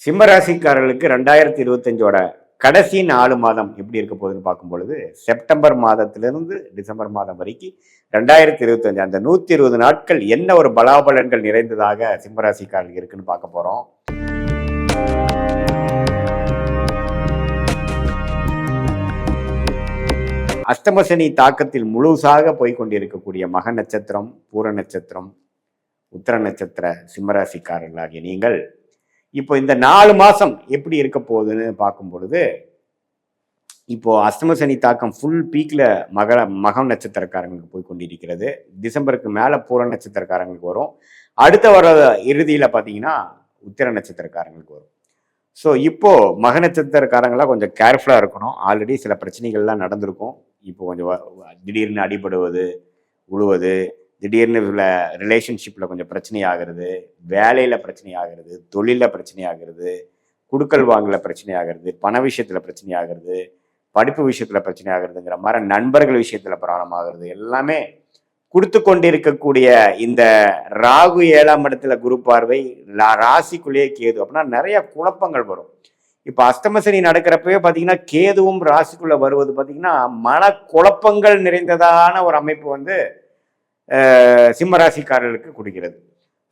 சிம்ம ராசிக்காரர்களுக்கு 2025ஓட கடைசி 4 மாதம் எப்படி இருக்க போகுதுன்னு பார்க்கும் பொழுது செப்டம்பர் மாதத்திலிருந்து டிசம்பர் மாதம் வரைக்கும் 2025 அந்த 120 நாட்கள் என்ன ஒரு பலாபலன்கள் நிறைந்ததாக சிம்மராசிக்காரர்கள் இருக்குன்னு பார்க்க போறோம். அஷ்டமசனி தாக்கத்தில் முழுசாக போய்கொண்டிருக்கக்கூடிய மக நட்சத்திரம், பூர நட்சத்திரம், உத்தர நட்சத்திர சிம்மராசிக்காரர்களாகிய நீங்கள் இப்போ இந்த 4 மாசம் எப்படி இருக்க போகுதுன்னு பார்க்கும் பொழுது, இப்போ அஷ்டமசனி தாக்கம் ஃபுல் பீக்ல மகம் நட்சத்திரக்காரங்களுக்கு போய் கொண்டிருக்கிறது. டிசம்பருக்கு மேல பூர நட்சத்திரக்காரங்களுக்கு வரும். அடுத்த வர இறுதியில பார்த்தீங்கன்னா உத்திர நட்சத்திரக்காரங்களுக்கு வரும். ஸோ இப்போ மக நட்சத்திரக்காரங்களாம் கொஞ்சம் கேர்ஃபுல்லாக இருக்கணும். ஆல்ரெடி சில பிரச்சனைகள்லாம் நடந்திருக்கும். இப்போ கொஞ்சம் திடீர்னு அடிபடுவது, உழுவது, திடீர்னு ரிலேஷன்ஷிப்பில் கொஞ்சம் பிரச்சனை ஆகிறது, வேலையில் பிரச்சனை ஆகிறது, தொழிலில் பிரச்சனை ஆகிறது, குடுக்கல் வாங்கல பிரச்சனை ஆகிறது, பண விஷயத்தில் பிரச்சனை ஆகிறது, படிப்பு விஷயத்தில் பிரச்சனை ஆகுறதுங்கிற மாதிரி நண்பர்கள் விஷயத்தில் ப்ராப்ளம் ஆகுறது எல்லாமே கொடுத்து கொண்டிருக்கக்கூடிய இந்த ராகு 7ஆம் இடத்துல குரு பார்வை, ராசிக்குள்ளேயே கேது, அப்படின்னா நிறைய குழப்பங்கள் வரும். இப்போ அஷ்டமசனி நடக்கிறப்பவே பார்த்தீங்கன்னா கேதுவும் ராசிக்குள்ள வருவது பார்த்தீங்கன்னா மன குழப்பங்கள் நிறைந்ததான ஒரு அமைப்பு சிம்ம ராசிக்காரர்களுக்கு கொடுக்கிறது.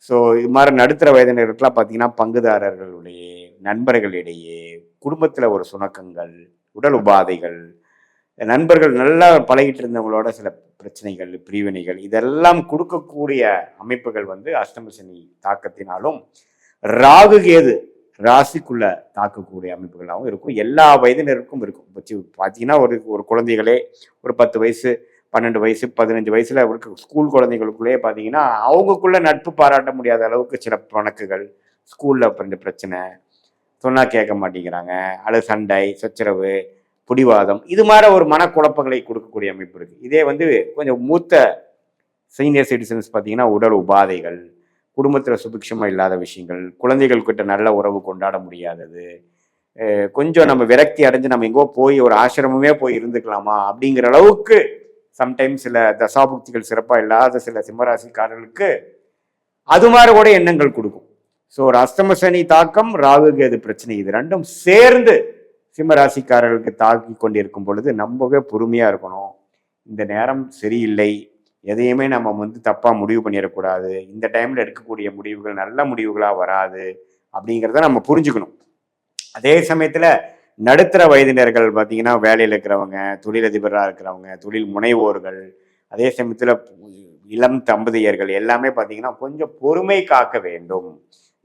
ஸோ இது மாதிரி நடுத்தர வயதினருக்கெல்லாம் பார்த்தீங்கன்னா பங்குதாரர்களுடைய நண்பர்களிடையே குடும்பத்தில் ஒரு சுணக்கங்கள், உடல் உபாதைகள், நண்பர்கள் நல்லா பழகிட்டு இருந்தவங்களோட சில பிரச்சனைகள், பிரிவினைகள் இதெல்லாம் கொடுக்கக்கூடிய அமைப்புகள் அஷ்டமசனி தாக்கத்தினாலும் ராகு கேது ராசிக்குள்ள தாக்கக்கூடிய அமைப்புகளாகவும் இருக்கும். எல்லா வயதினருக்கும் இருக்கும். பார்த்தீங்கன்னா ஒரு குழந்தைகளே ஒரு 10 வயசு, 12 வயசு, 15 வயசுல இருக்க ஸ்கூல் குழந்தைகளுக்குள்ளேயே பார்த்தீங்கன்னா அவங்களுக்குள்ள நட்பு பாராட்ட முடியாத அளவுக்கு சில பணக்குகள், ஸ்கூல்ல பிரச்சனை, சொன்னா கேட்க மாட்டேங்கிறாங்க, அல்லது சண்டை, சச்சரவு, பிடிவாதம், இது மாதிரி ஒரு மனக்குழப்பங்களை கொடுக்கக்கூடிய அமைப்பு இருக்கு. இதே கொஞ்சம் மூத்த சீனியர் சிட்டிசன்ஸ் பார்த்தீங்கன்னா உடல் உபாதைகள், குடும்பத்தில் சுபிக்ஷமா இல்லாத விஷயங்கள், குழந்தைகள் கிட்ட நல்ல உறவு கொண்டாட முடியாதது, கொஞ்சம் நம்ம விரக்தி அடைஞ்சு நம்ம எங்கோ போய் ஒரு ஆசிரமமே போய் இருந்துக்கலாமா அப்படிங்கிற அளவுக்கு சம்டைம்ஸ் சில தசாபுக்திகள் சிறப்பாக இல்லாத சில சிம்மராசிக்காரர்களுக்கு அது மாதிரி கூட எண்ணங்கள் கொடுக்கும். ஸோ ஒரு அஷ்டமசனி தாக்கம், ராகு கேது பிரச்சனை, இது ரெண்டும் சேர்ந்து சிம்மராசிக்காரர்களுக்கு தாக்கி கொண்டிருக்கும் பொழுது நம்பவே பொறுமையா இருக்கணும். இந்த நேரம் சரியில்லை, எதையுமே நம்ம தப்பா முடிவு பண்ணிடக்கூடாது, இந்த டைம்ல எடுக்கக்கூடிய முடிவுகள் நல்ல முடிவுகளா வராது அப்படிங்கிறத நம்ம புரிஞ்சுக்கணும். அதே சமயத்துல நடுத்தர வயதினர்கள் பார்த்தீங்கன்னா வேலையில் இருக்கிறவங்க, தொழிலதிபராக இருக்கிறவங்க, தொழில் முனைவோர்கள், அதே சமயத்துல இளம் தம்பதியர்கள் எல்லாமே பார்த்தீங்கன்னா கொஞ்சம் பொறுமை காக்க வேண்டும்.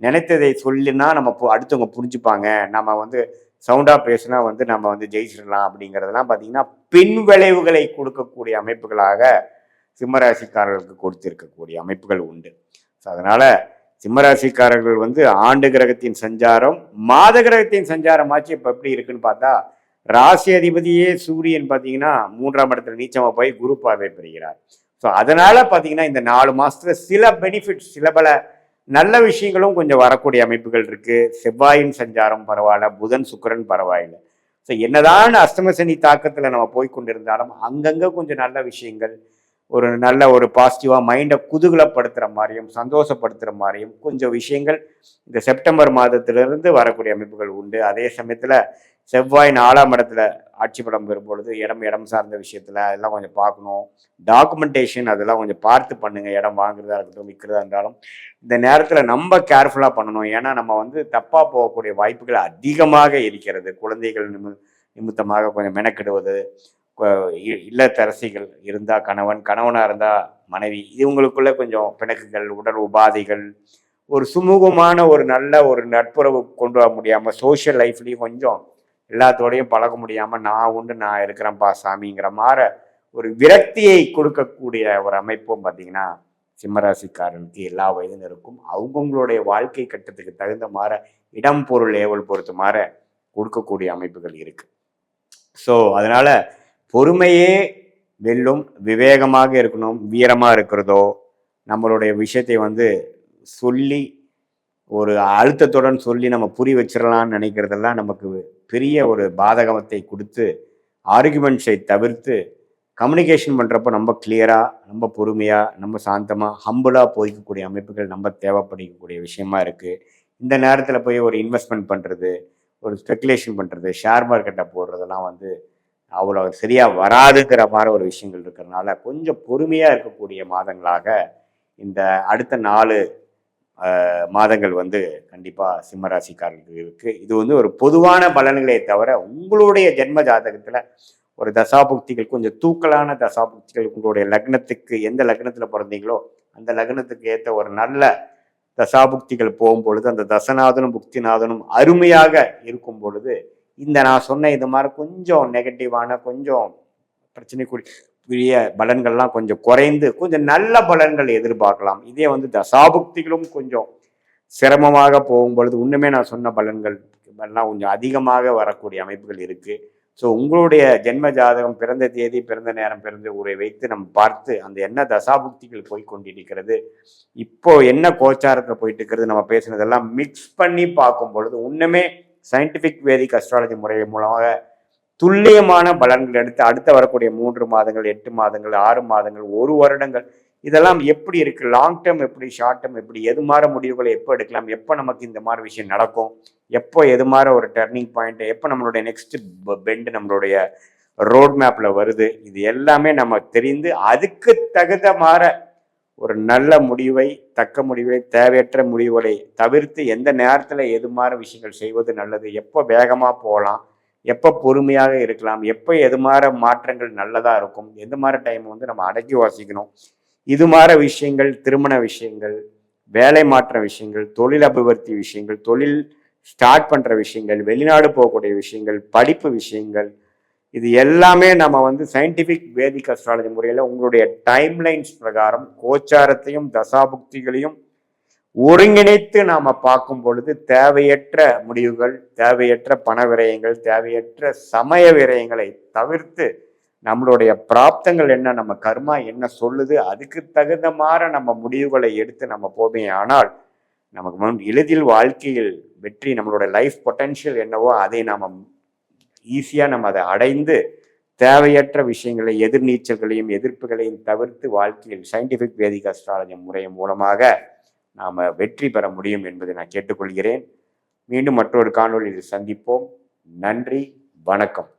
நினைத்ததை சொல்லினா நம்ம அடுத்தவங்க புரிஞ்சுப்பாங்க, நம்ம சவுண்டா பேசினா நம்ம ஜெயிச்சிடலாம் அப்படிங்கிறதெல்லாம் பார்த்தீங்கன்னா பின் விளைவுகளை கொடுக்கக்கூடிய அமைப்புகளாக சிம்மராசிக்காரர்களுக்கு கொடுத்திருக்கக்கூடிய அமைப்புகள் உண்டு. ஸோ அதனால சிம்மராசிக்காரர்கள் ஆண்டு கிரகத்தின் சஞ்சாரம், மாத கிரகத்தின் சஞ்சாரமாச்சு இப்போ எப்படி இருக்குன்னு பார்த்தா, ராசி அதிபதியே சூரியன் பார்த்தீங்கன்னா 3ஆம் இடத்துல நீச்சமா போய் குரு பார்வை பெறுகிறார். ஸோ அதனால பார்த்தீங்கன்னா இந்த 4 மாசத்துல சில பெனிஃபிட்ஸ், சில பல நல்ல விஷயங்களும் கொஞ்சம் வரக்கூடிய அமைப்புகள் இருக்கு. செவ்வாயின் சஞ்சாரம் பரவாயில்ல, புதன் சுக்கிரன் பரவாயில்லை. ஸோ என்னதான் அஷ்டமசனி தாக்கத்துல நம்ம போய் கொண்டிருந்தாலும் அங்கங்க கொஞ்சம் நல்ல விஷயங்கள், ஒரு நல்ல ஒரு பாசிட்டிவா மைண்டை குதூகலப்படுத்துற மாதிரியும் சந்தோஷப்படுத்துற மாதிரியும் கொஞ்சம் விஷயங்கள் இந்த செப்டம்பர் மாதத்திலிருந்து வரக்கூடிய அமைப்புகள் உண்டு. அதே சமயத்துல செவ்வாய் 4ஆம் இடத்துல ஆட்சி படம் பெறும்பொழுது இடம் சார்ந்த விஷயத்துல அதெல்லாம் கொஞ்சம் பார்க்கணும். டாக்குமெண்டேஷன் அதெல்லாம் கொஞ்சம் பார்த்து பண்ணுங்க. இடம் வாங்குறதா இருக்கட்டும், விற்கிறதா இருந்தாலும் இந்த நேரத்துல நம்ம கேர்ஃபுல்லா பண்ணணும். ஏன்னா நம்ம தப்பா போகக்கூடிய வாய்ப்புகள் அதிகமாக இருக்கிறது. குழந்தைகள் நிமித்தமாக கொஞ்சம் மெனக்கிடுவது, இல்லத்தரசிகள் இருந்தா கணவன், கணவனா இருந்தா மனைவி, இவங்களுக்குள்ள கொஞ்சம் பிணக்குகள், உடல் உபாதைகள், ஒரு சுமூகமான ஒரு நல்ல ஒரு நட்புறவு கொண்டு வர முடியாம, சோசியல் லைஃப்லயும் கொஞ்சம் எல்லாத்தோடையும் பழக முடியாம நான் உண்டு நான் இருக்கிறேன்ப்பா சாமிங்கிற மாதிரி ஒரு விரக்தியை கொடுக்கக்கூடிய ஒரு அமைப்பும் பார்த்தீங்கன்னா சிம்மராசிக்காரனுக்கு எல்லா வயதினருக்கும் அவங்களுடைய வாழ்க்கை கட்டத்துக்கு தகுந்த மாதிரி இடம் பொருள் ஏவல் பொறுத்து மாதிரி கொடுக்கக்கூடிய அமைப்புகள் இருக்கு. ஸோ அதனால பொறுமையே வெல்லும், விவேகமாக இருக்கணும். வீரமாக இருக்கிறதோ, நம்மளுடைய விஷயத்தை சொல்லி ஒரு அழுத்தத்துடன் சொல்லி நம்ம புரிய வச்சிடலான்னு நினைக்கிறதெல்லாம் நமக்கு பெரிய ஒரு பாதகத்தை கொடுத்து, ஆர்குமெண்ட்ஸை தவிர்த்து கம்யூனிகேஷன் பண்ணுறப்ப நம்ம கிளியராக, நம்ம பொறுமையாக, நம்ம சாந்தமாக, ஹம்பிளாக போய்க்கக்கூடிய அமைப்புகள் நம்ம தேவைப்படக்கூடிய விஷயமா இருக்குது. இந்த நேரத்தில் போய் ஒரு இன்வெஸ்ட்மெண்ட் பண்ணுறது, ஒரு ஸ்பெகுலேஷன் பண்ணுறது, ஷேர் மார்க்கெட்டை போடுறதெல்லாம் வந்து அவ்வளோ சரியாக வராதுங்கிற மாதிரி ஒரு விஷயங்கள் இருக்கிறதுனால கொஞ்சம் பொறுமையாக இருக்கக்கூடிய மாதங்களாக இந்த அடுத்த 4 மாதங்கள் வந்து கண்டிப்பாக சிம்மராசிக்காரர்களுக்கு இருக்குது. இது வந்து ஒரு பொதுவான பலன்களே தவிர உங்களுடைய ஜென்ம ஜாதகத்தில் ஒரு தசாபுக்திகள் கொஞ்சம் தூக்கலான தசாபுக்திகள் உங்களுடைய லக்னத்துக்கு எந்த லக்னத்தில் பிறந்தீங்களோ அந்த லக்னத்துக்கு ஏற்ற ஒரு நல்ல தசாபுக்திகள் போகும்பொழுது அந்த தசநாதனும் புக்திநாதனும் அருமையாக இருக்கும் பொழுது இந்த நான் சொன்ன இது மாதிரி கொஞ்சம் நெகட்டிவான கொஞ்சம் பிரச்சனைக்குரிய பலன்கள்லாம் கொஞ்சம் குறைந்து கொஞ்சம் நல்ல பலன்கள் எதிர்பார்க்கலாம். இதே வந்து தசாபுக்திகளும் கொஞ்சம் சிரமமாக போகும்பொழுது இன்னுமே நான் சொன்ன பலன்கள் எல்லாம் கொஞ்சம் அதிகமாக வரக்கூடிய அமைப்புகள் இருக்குது. ஸோ உங்களுடைய ஜென்ம ஜாதகம், பிறந்த தேதி, பிறந்த நேரம், பிறந்த ஊரை வைத்து நம்ம பார்த்து அந்த என்ன தசாபுக்திகள் போய் கொண்டிருக்கிறது, இப்போ என்ன கோச்சாரத்தில் போயிட்டு இருக்கிறது, நம்ம பேசுனதெல்லாம் மிக்ஸ் பண்ணி பார்க்கும் பொழுது இன்னுமே சயின்டிஃபிக் வேதிக் அஸ்ட்ராலஜி முறை மூலமாக துல்லியமான பலன்கள் எடுத்து அடுத்த வரக்கூடிய 3 மாதங்கள், 8 மாதங்கள், 6 மாதங்கள், 1 வருடங்கள் இதெல்லாம் எப்படி இருக்கு, லாங் டேர்ம் எப்படி, ஷார்ட் டேர்ம் எப்படி, எது மாதிரி முடிவுகளை எப்போ எடுக்கலாம், எப்போ நமக்கு இந்த மாதிரி விஷயம் நடக்கும், எப்போ எது மாதிரி ஒரு டர்னிங் பாயிண்ட், எப்போ நம்மளுடைய நெக்ஸ்ட் பெண்டு நம்மளுடைய ரோட் மேப்ல வருது, இது எல்லாமே நம்ம தெரிந்து அதுக்கு தகுந்த மாதிரி ஒரு நல்ல முடிவை, தக்க முடிவை, தேவையற்ற முடிவுகளை தவிர்த்து எந்த நேரத்தில் எது மாதிரி விஷயங்கள் செய்வது நல்லது, எப்போ வேகமாக போகலாம், எப்போ பொறுமையாக இருக்கலாம், எப்போ எது மாதிரி மாற்றங்கள் நல்லதாக இருக்கும், எந்த மாதிரி டைம் வந்து நம்ம அடக்கி வாசிக்கணும், இது மாதிரி விஷயங்கள், திருமண விஷயங்கள், வேலை மாற்ற விஷயங்கள், தொழில் அபிவிருத்தி விஷயங்கள், தொழில் ஸ்டார்ட் பண்ணுற விஷயங்கள், வெளிநாடு போகக்கூடிய விஷயங்கள், படிப்பு விஷயங்கள், இது எல்லாமே நம்ம வந்து சயின்டிஃபிக் வேதிக் அஸ்ட்ராலஜி முறையில் உங்களுடைய டைம்லைன்ஸ் பிரகாரம் கோச்சாரத்தையும் தசாபுக்திகளையும் ஒருங்கிணைத்து நாம் பார்க்கும் பொழுது தேவையற்ற முடிவுகள், தேவையற்ற பண விரயங்கள், தேவையற்ற சமய விரயங்களை தவிர்த்து நம்மளுடைய பிராப்தங்கள் என்ன, நம்ம கர்மா என்ன சொல்லுது, அதுக்கு தகுந்த மாதிரி நம்ம முடிவுகளை எடுத்து நம்ம போமே. ஆனால் நமக்கு எளிதில் வாழ்க்கையில் வெற்றி, நம்மளோட லைஃப் பொட்டன்ஷியல் என்னவோ அதை நாம் ஈஸியாக நம்ம அதை அடைந்து தேவையற்ற விஷயங்களை, எதிர்நீச்சல்களையும் எதிர்ப்புகளையும் தவிர்த்து வாழ்க்கையில் சயின்டிஃபிக் வேதிக் அஸ்ட்ராலஜி முறை மூலமாக நாம் வெற்றி பெற முடியும் என்பதை நான் கேட்டுக்கொள்கிறேன். மீண்டும் மற்றொரு காணொளியில் சந்திப்போம். நன்றி, வணக்கம்.